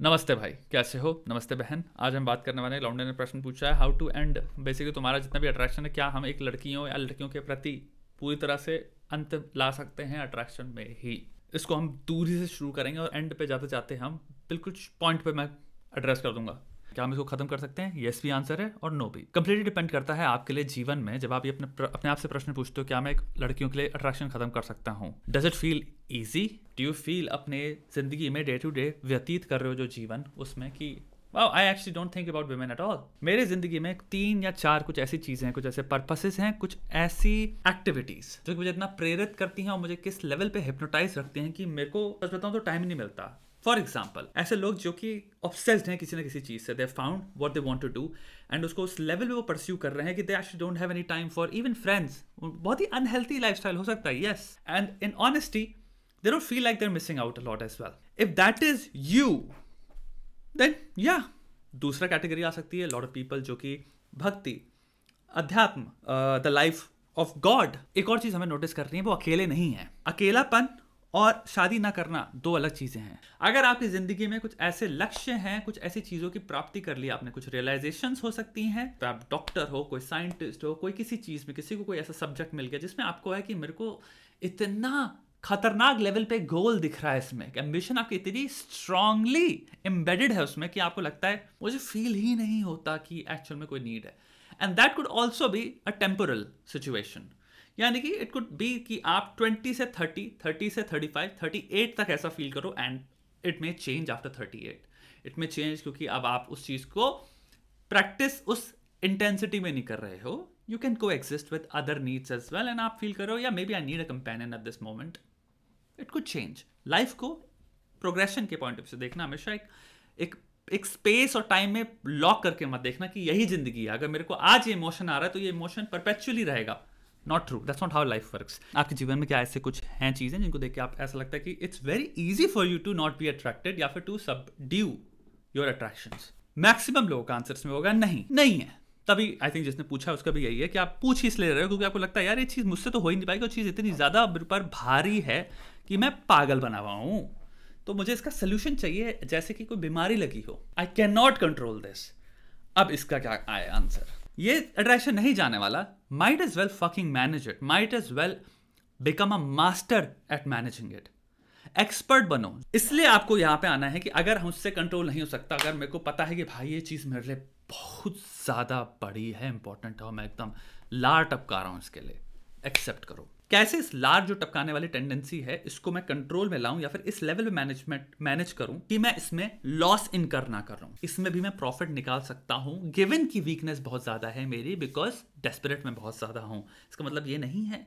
नमस्ते भाई, कैसे हो? नमस्ते बहन। आज हम बात करने वाले हैं, लौंडे ने प्रश्न पूछा है, हाउ टू एंड बेसिकली तुम्हारा जितना भी अट्रैक्शन है, क्या हम एक लड़कियों या लड़कियों के प्रति पूरी तरह से अंत ला सकते हैं अट्रैक्शन में ही। इसको हम दूरी से शुरू करेंगे और एंड पे जाते जाते हम बिल्कुल पॉइंट पे मैं एड्रेस कर दूंगा। क्या हम इसको खत्म कर सकते हैं? येस भी आंसर है और नो भी। कंप्लीटली डिपेंड करता है आपके लिए जीवन में, जब आप ये अपने आप से प्रश्न पूछते हो क्या मैं एक लड़कियों के लिए अट्रैक्शन खत्म कर सकता हूँ। Does it feel easy? Do you feel अपने जिंदगी में डे टू डे व्यतीत कर रहे हो जो जीवन, उसमें कि I actually don't think about women at all. मेरे जिंदगी में 3 या 4 कुछ ऐसी चीजें हैं, कुछ ऐसे पर्पसेस हैं, कुछ ऐसी एक्टिविटीज जो मुझे इतना प्रेरित करती हैं और मुझे किस लेवल पे हिप्नोटाइज रखती हैं कि मेरे को सच बताऊं तो टाइम ही नहीं मिलता। फॉर एग्जाम्पल, ऐसे लोग जो कि ऑब्सेस्ड हैं किसी ना किसी चीज से, they found what they want to do and उसको उस लेवल पे वो परस्यू कर रहे हैं कि they actually don't have any time for even friends. बहुत ही अनहेल्थी लाइफस्टाइल हो सकता है, yes, and in honesty they don't feel like they are missing out a lot as well. If that is you, then या दूसरा category आ सकती है lot of people जो कि भक्ति, अध्यात्म, द लाइफ ऑफ गॉड। एक और चीज हमें नोटिस करनी है, वो अकेले नहीं है। अकेलापन और शादी ना करना 2 अलग चीजें हैं। अगर आपकी जिंदगी में कुछ ऐसे लक्ष्य हैं, कुछ ऐसी चीजों की प्राप्ति कर ली आपने, कुछ रियलाइजेशंस हो सकती हैं, तो आप डॉक्टर हो, कोई साइंटिस्ट हो, कोई किसी चीज में किसी को कोई ऐसा सब्जेक्ट मिल गया जिसमें आपको है कि मेरे को इतना खतरनाक लेवल पे गोल दिख रहा है, इसमें एम्बिशन आपकी इतनी स्ट्रांगली एम्बेडेड है उसमें कि आपको लगता है मुझे फील ही नहीं होता कि एक्चुअल में कोई नीड है। And that could also be a temporal situation, यानी कि इट कुड बी कि आप 20 से 30, 30 से 35, 38 तक ऐसा फील करो and it may change after 38। It may change क्योंकि अब आप उस चीज को प्रैक्टिस उस इंटेंसिटी में नहीं कर रहे हो। You can coexist with other needs as well and आप फील करो या maybe I need a companion at this moment. It could change. Life को प्रोग्रेशन के पॉइंट ऑफ से देखना, हमेशा एक स्पेस और टाइम में लॉक करके मत देखना कि यही जिंदगी है। अगर मेरे को आज ये इमोशन आ रहा है तो ये इमोशन परपेचुअली रहेगा। Not true, that's not how life works. आपके जीवन में क्या ऐसे कुछ हैं चीजें जिनको देख के आप ऐसा लगता है कि it's very easy for you to not be attracted या फिर to subdue your attractions? Maximum लोगों का आंसर इसमें होगा नहीं है। तभी आई थिंक जिसने पूछा उसका भी यही है कि आप पूछ ही इसलिए रहे हो क्योंकि आपको लगता है यार ये चीज मुझसे तो हो ही नहीं पाएगी, और चीज इतनी ज्यादा मेरे पर भारी है कि मैं पागल बना हुआ हूं, तो मुझे इसका सोल्यूशन चाहिए जैसे कि कोई बीमारी लगी हो। I can not control this. अब इसका क्या आया आंसर? ये अट्रैक्शन नहीं जाने वाला। Might as well fucking manage it, might as well become a master at managing it. Expert बनो। इसलिए आपको यहां पे आना है कि अगर मुझसे कंट्रोल नहीं हो सकता, अगर मेरे को पता है कि भाई ये चीज मेरे लिए बहुत ज्यादा बड़ी है, इंपॉर्टेंट है और मैं एकदम लार टपका रहा हूं इसके लिए, एक्सेप्ट करो। कैसे इस लार जो टपकाने वाली टेंडेंसी है इसको मैं कंट्रोल में लाऊं या फिर इस लेवल में मैनेज करूं कि मैं इसमें लॉस इनकर ना कर रहा हूं, इसमें भी मैं प्रॉफिट निकाल सकता हूं गिवन की वीकनेस बहुत ज्यादा है मेरी, बिकॉज डेस्परेट में बहुत ज्यादा हूं। इसका मतलब ये नहीं है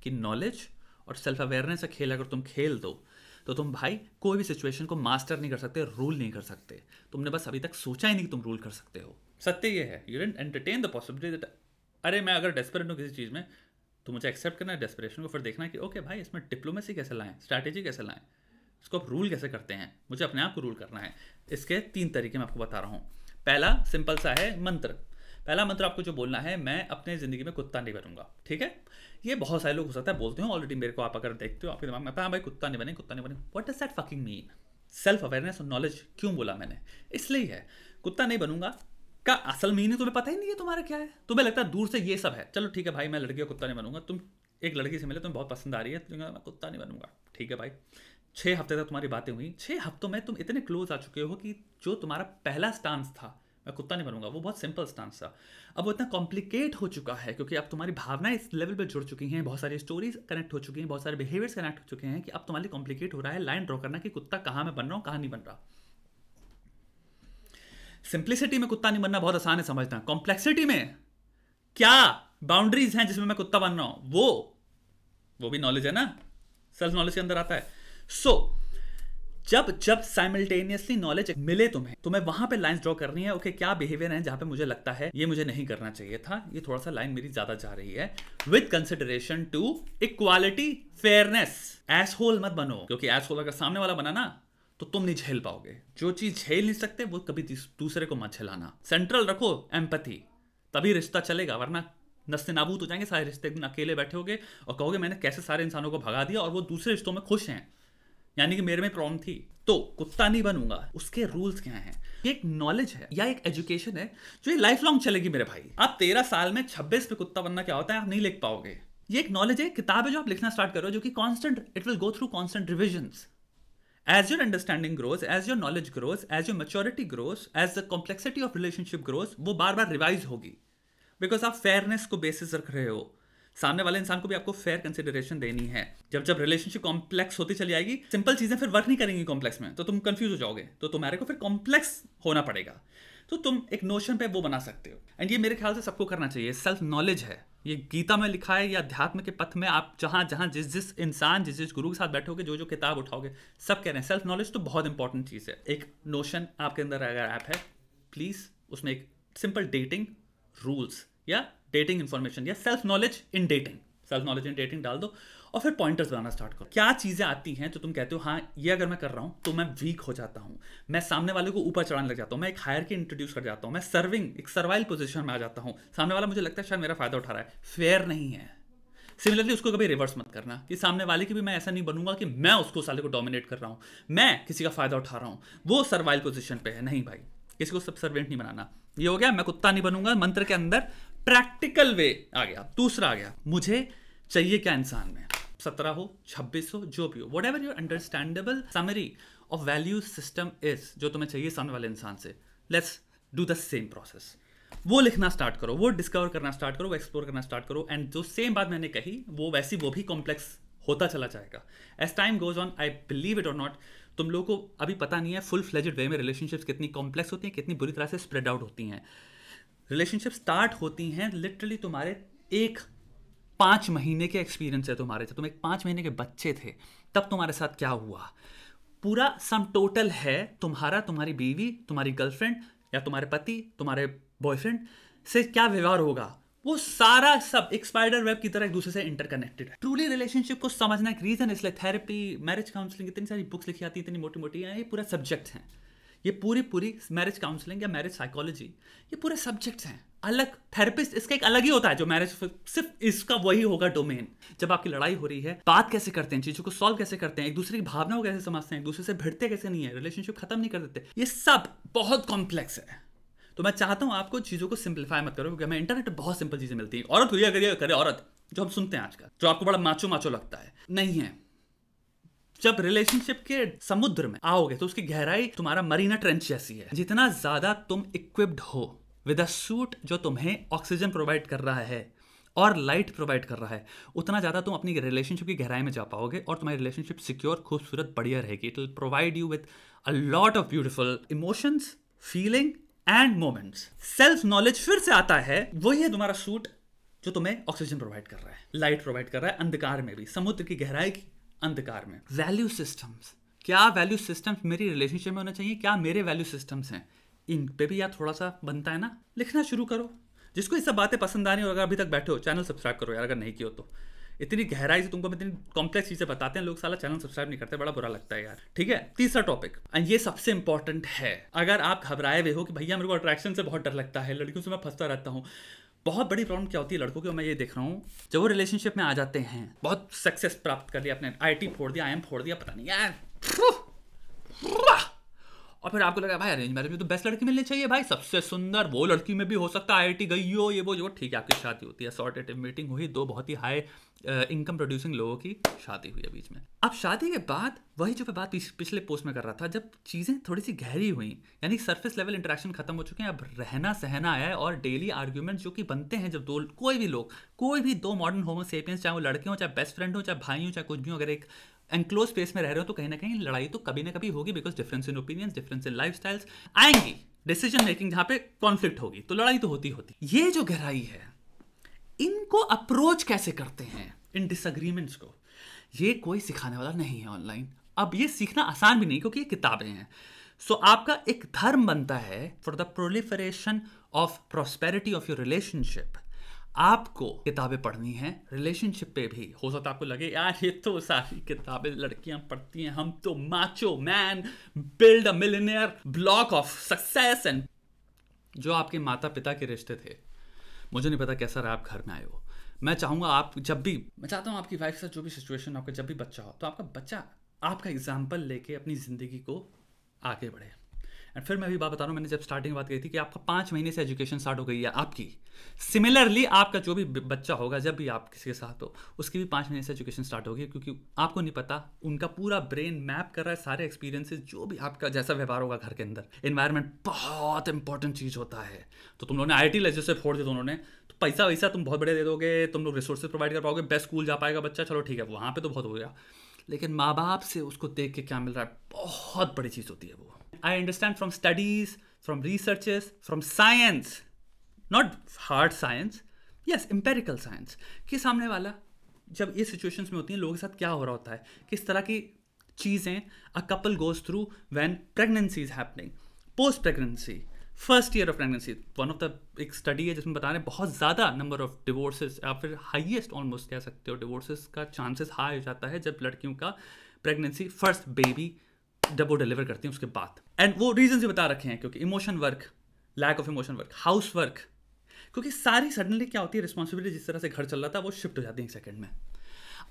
कि नॉलेज और सेल्फ अवेयरनेस से खेल अगर तुम खेल दो तो तुम भाई कोई भी सिचुएशन को मास्टर नहीं कर सकते, रूल नहीं कर सकते। तुमने बस अभी तक सोचा ही नहीं कि तुम रूल कर सकते हो। सत्य ये है, you didn't entertain the possibility that अरे मैं अगर डेस्परेट हूं किसी चीज में तो मुझे एक्सेप्ट करना है डेस्परेशन को, फिर देखना है कि ओके भाई इसमें डिप्लोमेसी कैसे लाएं, स्ट्रैटेजी कैसे लाएं, इसको आप रूल कैसे करते हैं। मुझे अपने आप को रूल करना है। इसके 3 तरीके मैं आपको बता रहा हूं। पहला सिंपल सा है मंत्र। पहला मंत्र आपको जो बोलना है, मैं अपने जिंदगी में कुत्ता नहीं बनूंगा। ठीक है, ये बहुत सारे लोग हो सकता है बोलते हो ऑलरेडी मेरे को, आप अगर देखते हो आपके दिमाग में हाँ भाई कुत्ता नहीं बने, कुत्ता नहीं बने। What does that fucking mean? Self awareness और नॉलेज क्यों बोला मैंने? इसलिए है कुत्ता नहीं बनूंगा का असल मीनिंग तुम्हें पता ही नहीं है तुम्हारा क्या है। तुम्हें लगता है दूर से ये सब है, चलो ठीक है भाई मैं लड़की का कुत्ता नहीं बनूंगा। तुम एक लड़की से मिले, तुम्हें बहुत पसंद आ रही है, तो मैं कुत्ता नहीं बनूंगा। ठीक है भाई, 6 हफ्ते तक तुम्हारी बातें हुई, 6 हफ्तों में तुम इतने क्लोज आ चुके हो कि जो तुम्हारा पहला स्टांस था मैं कुत्ता नहीं बनूंगा, वो बहुत सिंपल स्टांस था। अब वो इतना कॉम्प्लिकेट हो चुका है क्योंकि अब तुम्हारी भावनाएं इस लेवल पे जुड़ चुकी हैं, बहुत सारी स्टोरीज कनेक्ट हो चुकी हैं, बहुत सारे बिहेवियर्स कनेक्ट हो चुके हैं कि अब तुम्हारे लिए कॉम्प्लिकेट हो रहा है लाइन ड्रॉ करना कि कुत्ता कहाँ मैं बन रहा हूँ, कहाँ नहीं बन रहा। सिंप्लिसिटी में कुत्ता नहीं बनना बहुत आसान है समझना। कॉम्प्लेक्सिटी में क्या बाउंड्रीज हैं जिसमें मैं कुत्ता बन रहा हूं, वो भी नॉलेज है ना, सेल्फ नॉलेज के अंदर आता है। सो जब साइमल्टेनियसली नॉलेज मिले तुम्हें वहां पे लाइंस ड्रॉ करनी है। ओके क्या बिहेवियर है जहां पे मुझे लगता है ये मुझे नहीं करना चाहिए था, ये थोड़ा सा लाइन मेरी ज्यादा जा रही है, with consideration to equality, fairness. Asshole मत बनो, क्योंकि एसहोल अगर सामने वाला बना ना तो तुम नहीं झेल पाओगे। जो चीज झेल नहीं सकते वो कभी दूसरे को मत झेलाना। सेंट्रल रखो एम्पैथी, तभी रिश्ता चलेगा, वरना नस्ते नाबूद हो जाएंगे सारे रिश्ते। अकेले बैठे होगे और कहोगे मैंने कैसे सारे इंसानों को भगा दिया और वो दूसरे रिश्तों में खुश हैं, यानी कि मेरे में प्रॉब्लम थी, तो कुत्ता नहीं बनूंगा। उसके रूल्स क्या हैं? ये एक नॉलेज है या एक एजुकेशन है जो ये लाइफ लॉन्ग चलेगी मेरे भाई। आप 13 साल में 26 पे कुत्ता बनना क्या होता है आप नहीं लिख पाओगे। ये एक नॉलेज है, किताब है जो आप लिखना स्टार्ट करो, जो कि constant, it will go through constant revisions. As your understanding grows, as your knowledge grows, as your maturity grows, as the complexity of relationship grows, वो बार बार रिवाइज होगी। बिकॉज आप फेयरनेस को बेसिस रख रहे हो, सामने वाले इंसान को भी आपको फेयर कंसिडरेशन देनी है। जब जब रिलेशनशिप कॉम्प्लेक्स होती चली आएगी, सिंपल चीजें फिर वर्क नहीं करेंगी कॉम्प्लेक्स में, तो तुम कंफ्यूज हो जाओगे, तो तुम्हारे को फिर कॉम्प्लेक्स होना पड़ेगा। तो तुम एक नोशन पे वो बना सकते हो, एंड ये मेरे ख्याल से सबको करना चाहिए। सेल्फ नॉलेज है, ये गीता में लिखा है या अध्यात्म के पथ में आप जहां जहां जिस इंसान जिस गुरु के साथ बैठोगे, जो किताब उठाओगे, सब कह रहे हैं सेल्फ नॉलेज तो बहुत इंपॉर्टेंट चीज है। एक नोशन आपके अंदर अगर ऐप है, प्लीज उसमें एक सिंपल डेटिंग रूल्स या डेटिंग इंफॉर्मेशन या सेल्फ नॉलेज इन डेटिंग डाल दो, और फिर पॉइंटर्स बनाना स्टार्ट करो। क्या चीजें आती हैं तो तुम कहते हो हाँ ये अगर मैं कर रहा हूं तो मैं वीक हो जाता हूं, मैं सामने वाले को ऊपर चढ़ाने लग जाता हूं, मैं एक हायरार्की इंट्रोड्यूस कर जाता हूं, मैं एक सर्वाइवल पोजीशन में आ जाता हूं, सामने वाला मुझे लगता है शायद मेरा फायदा उठा रहा है, फेयर नहीं है। सिमिलरली उसको कभी रिवर्स मत करना कि सामने वाले की भी मैं ऐसा नहीं बनूंगा कि मैं उसको साले को डोमिनेट कर रहा हूं, मैं किसी का फायदा उठा रहा हूं, वो सर्वाइवल पोजीशन पे है। नहीं भाई, किसी को सबसर्वेंट नहीं बनाना। ये हो गया मैं कुत्ता नहीं बनूंगा मंत्र के अंदर प्रैक्टिकल वे आ गया। दूसरा आ गया, मुझे चाहिए क्या इंसान में, 17 हो 26 हो जो भी हो, what ever your understandable summary of value system is, जो तुम्हें चाहिए सामने वाले इंसान से, let's do the same process. वो लिखना स्टार्ट करो, वो डिस्कवर करना स्टार्ट करो, वो एक्सप्लोर करना स्टार्ट करो, एंड जो सेम बात मैंने कही वो वैसी वो भी कॉम्प्लेक्स होता चला जाएगा as time goes on. I believe it or not, तुम लोगों को अभी पता नहीं है फुल फ्लेजेड वे में रिलेशनशिप्स कितनी कॉम्प्लेक्स होती हैं, कितनी बुरी तरह से स्प्रेड आउट होती हैं। रिलेशनशिप स्टार्ट होती हैं लिटरली तुम्हारे 5 महीने के एक्सपीरियंस है तुम्हारे से, तुम एक 5 महीने के बच्चे थे तब तुम्हारे साथ क्या हुआ, पूरा सम टोटल है तुम्हारा, तुम्हारी बीवी, तुम्हारी गर्लफ्रेंड या तुम्हारे पति, तुम्हारे बॉयफ्रेंड से क्या व्यवहार होगा, वो सारा सब एक स्पाइडर वेब की तरह एक दूसरे से इंटरकनेक्टेड है। ट्रूली रिलेशनशिप को समझना एक रीजन, इसलिए थेरेपी, मैरिज काउंसलिंग, इतनी सारी बुक्स लिखी आती है, इतनी मोटी मोटी है, ये पूरा सब्जेक्ट हैं। ये पूरी मैरिज काउंसलिंग या मैरिज साइकोलॉजी, ये पूरे सब्जेक्ट्स हैं। अलग थेरेपिस्ट इसका एक अलग ही होता है, जो मैरिज सिर्फ इसका वही होगा डोमेन। जब आपकी लड़ाई हो रही है, बात कैसे करते हैं, चीजों को सॉल्व कैसे करते हैं, एक दूसरे की भावनाओं को कैसे समझते हैं, एक दूसरे से भिड़ते कैसे नहीं है, रिलेशनशिप खत्म नहीं कर देते, ये सब बहुत कॉम्प्लेक्स है। तो मैं चाहता हूं आपको चीजों को सिंप्लीफाई मत करो, क्योंकि हमें इंटरनेट पर बहुत सिंपल चीजें मिलती हैं। औरत को ये करे औरत, जो हम सुनते हैं आजकल, जो आपको बड़ा माचो लगता है, नहीं है। जब रिलेशनशिप के समुद्र में आओगे तो उसकी गहराई तुम्हारा मरीना ट्रेंच जैसी है। जितना ज्यादा तुम इक्विप्ड हो विद अ सूट जो तुम्हें ऑक्सीजन प्रोवाइड कर रहा है और लाइट प्रोवाइड कर रहा है, उतना ज्यादा तुम अपनी रिलेशनशिप की गहराई में जा पाओगे और तुम्हारी रिलेशनशिप सिक्योर, खूबसूरत, बढ़िया रहेगी। It will provide you with a lot of beautiful emotions, feeling and moments. Self knowledge फिर से आता है, वही है तुम्हारा सूट जो तुम्हें ऑक्सीजन प्रोवाइड कर रहा है, लाइट प्रोवाइड कर रहा है, अंधकार में भी, समुद्र की गहराई की अंधकार में। वैल्यू सिस्टम्स, क्या वैल्यू सिस्टम्स मेरी रिलेशनशिप में होना चाहिए, क्या मेरे वैल्यू सिस्टम्स हैं, इन पे भी यार थोड़ा सा बनता है ना। लिखना शुरू करो। जिसको ये सब बातें पसंद आ रही हो, अगर अभी तक बैठे हो, चैनल सब्सक्राइब करो यार, अगर नहीं किया हो तो। इतनी गहराई से तुमको इतनी कॉम्प्लेक्स चीजें बताते हैं लोग, साला चैनल सब्सक्राइब नहीं करते, बड़ा बुरा लगता है यार। ठीक है, तीसरा टॉपिक, ये सबसे इंपॉर्टेंट है। अगर आप घबराए हुए हो कि भैया मेरे को अट्रैक्शन से बहुत डर लगता है, लड़कियों से मैं फंसता रहता हूँ, बहुत बड़ी प्रॉब्लम क्या होती है लड़कों की, मैं ये देख रहा हूँ, जब वो रिलेशनशिप में आ जाते हैं, बहुत सक्सेस प्राप्त कर लिया, अपने आईटी फोड़ दिया, IIM फोड़ दिया, पता नहीं यार, और फिर आपको लगा भाई अरेंज मैरिज में तो बेस्ट लड़की मिलनी चाहिए भाई, सबसे सुंदर, वो लड़की में भी हो सकता है IIT गई हो, ये वो जो, ठीक है, आपकी शादी होती है, सॉर्टेड मीटिंग हुई, 2 बहुत ही हाई इनकम प्रोड्यूसिंग लोगों की शादी हुई है बीच में। अब शादी के बाद वही जो मैं बात पिछले पोस्ट में कर रहा था, जब चीज़ें थोड़ी सी गहरी हुई, यानी सरफेस लेवल इंटरेक्शन खत्म हो चुके हैं, अब रहना सहना आया है, और डेली आर्ग्यूमेंट जो कि बनते हैं जब कोई भी दो मॉडर्न होमो सेपियंस, चाहे वो लड़के हो, चाहे बेस्ट फ्रेंड हो, चाहे भाई हो, चाहे कुछ भी हो, अगर एक एनक्लोज स्पेस में रह रहे हो, तो कहीं ना कहीं लड़ाई तो कभी ना कभी होगी, because difference in opinions, difference in lifestyles आएंगी, डिसीजन मेकिंग जहां पे कॉन्फ्लिक्ट होगी, तो लड़ाई तो होती। ये जो गहराई है, इनको अप्रोच कैसे करते हैं इन डिसएग्रीमेंट्स को, ये कोई सिखाने वाला नहीं है ऑनलाइन। अब ये सीखना आसान भी नहीं, क्योंकि ये किताबें हैं। सो आपका एक धर्म बनता है for the proliferation of prosperity of your relationship, आपको किताबें पढ़नी है रिलेशनशिप पे भी। हो सकता है आपको लगे यार ये तो सारी किताबें लड़कियां पढ़ती हैं, हम तो macho man, build a millionaire, block of success, and जो आपके माता पिता के रिश्ते थे, मुझे नहीं पता कैसा रहा आप घर में आए हो। मैं चाहूंगा आप मैं चाहता हूं आपकी वाइफ से जो भी सिचुएशन, आपका जब भी बच्चा हो, तो आपका बच्चा आपका एग्जाम्पल लेके अपनी ज़िंदगी को आगे बढ़े। एंड फिर मैं अभी बात बता रहा हूँ, मैंने जब स्टार्टिंग बात कही थी कि आपका 5 महीने से एजुकेशन स्टार्ट हो गई है आपकी, सिमिलरली आपका जो भी बच्चा होगा जब भी आप किसी के साथ हो उसकी भी 5 महीने से एजुकेशन स्टार्ट होगी, क्योंकि आपको नहीं पता उनका पूरा ब्रेन मैप कर रहा है सारे एक्सपीरियंसेस, जो भी आपका जैसा व्यवहार होगा घर के अंदर। इन्वायरमेंट बहुत इंपॉर्टेंट चीज़ होता है। तो तुम लोगों ने IIT लेजर से फोड़ दिया दोनों ने, तो पैसा वैसा तुम बहुत बड़े दे दोगे, तुम लोग रिसोर्सेज प्रोवाइड कर पाओगे, बेस्ट स्कूल जा पाएगा बच्चा, चलो ठीक है वहाँ पे तो बहुत हो गया, लेकिन माँ बाप से उसको देख के क्या मिल रहा है बहुत बड़ी चीज़ होती है वो। I understand from studies, from researches, from science, not hard science, yes, empirical science, कि सामने वाला जब ये सिचुएशंस में होती हैं लोगों के साथ क्या हो रहा होता है, किस तरह की चीज़ें a couple goes through when pregnancy is happening, post pregnancy, first year of pregnancy. One of the एक स्टडी है जिसमें बता रहे हैं बहुत ज़्यादा नंबर ऑफ डिवोर्सेस, या फिर हाईएस्ट ऑलमोस्ट कह सकते हो, डिवोर्सेस का चांसेस हाई हो जाता है जब लड़कियों का प्रेगनेंसी फर्स्ट बेबी जब वो डिलीवर करती हैं उसके बाद। एंड वो रीजन भी बता रखे हैं, क्योंकि emotion work, lack of emotion work, house work, क्योंकि सारी सडनली क्या होती है रिस्पॉन्सिबिलिटी, जिस तरह से घर चल रहा था वो शिफ्ट हो जाती है एक सेकंड में।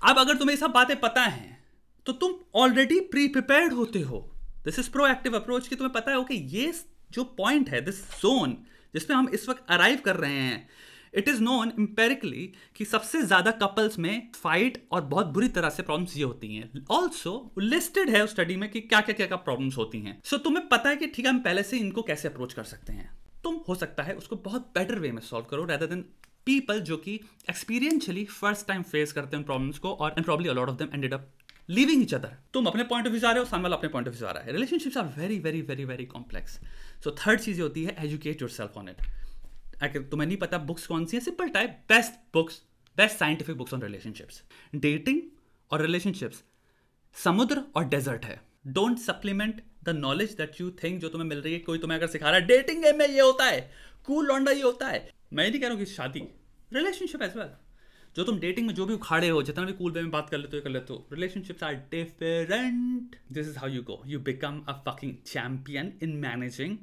अब अगर तुम्हें ये सब बातें पता हैं तो तुम ऑलरेडी प्री प्रिपेयर्ड होते हो। दिस इज प्रोएक्टिव अप्रोच, कि तुम्हें पता है कि ये जो पॉइंट है, दिस जोन जिसमें हम इस वक्त अराइव कर रहे हैं, इट इज़ नोन एम्पेरिकली कि सबसे ज़्यादा कपल्स में फाइट और बहुत बुरी तरह से प्रॉब्लम्स ये होती हैं। ऑल्सो लिस्टेड है उस स्टडी में कि क्या क्या क्या क्या प्रॉब्लम्स होती हैं। सो तुम्हें पता है कि ठीक है हम पहले से इनको कैसे अप्रोच कर सकते हैं। तुम हो सकता है उसको बहुत बेटर वे में सॉल्व करो रेदर देन पीपल जो कि एक्सपीरियंशियली फर्स्ट टाइम फेस करते हैं प्रॉब्लम्स को, और and probably a lot of them ended up leaving each other. तुम अपने पॉइंट ऑफ व्यू आ रहे हो, सामने वाला अपने पॉइंट ऑफ व्यू आ रहा है। Relationships are very very very very complex. So third चीज़ होती है एजुकेट योरसेल्फ ऑन इट। अगर तुम्हें नहीं पता बुक्स कौन सी है, simple type best books, best scientific books on relationships. Dating और रिलेशनशिप्स समुद्र और डेजर्ट है। Don't supplement the knowledge that you think जो तुम्हें मिल रही है। कोई तुम्हें अगर सिखा रहा है डेटिंग में ये होता है, कूल लौंडा ये होता है, मैं नहीं कह रहा हूँ कि शादी, रिलेशनशिप एज वेल, जो तुम डेटिंग में जो भी उखाड़े हो, जितना भी कूल वे में बात कर लेते हो कर लेते हो, relationships are different. This is how you go, you become a fucking champion in managing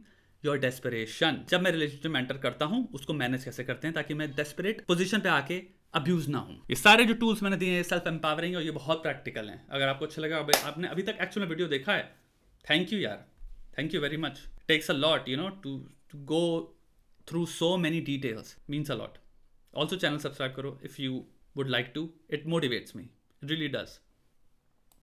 your desperation. जब मैं रिलेशनशिप में एंटर करता हूं उसको मैनेज कैसे करते हैं ताकि मैं डेस्परेट पोजीशन पे आके अब्यूज ना हूं। ये सारे जो टूल्स मैंने दिए हैं सेल्फ एम्पावरिंग, और ये बहुत प्रैक्टिकल हैं। अगर आपको अच्छा लगा, आपने अभी तक एक्चुअल में वीडियो देखा है, थैंक यू यार, thank you very much. Takes a lot to go through so many details, means a lot. Also channel subscribe करो if you would like to, it motivates me, it really does.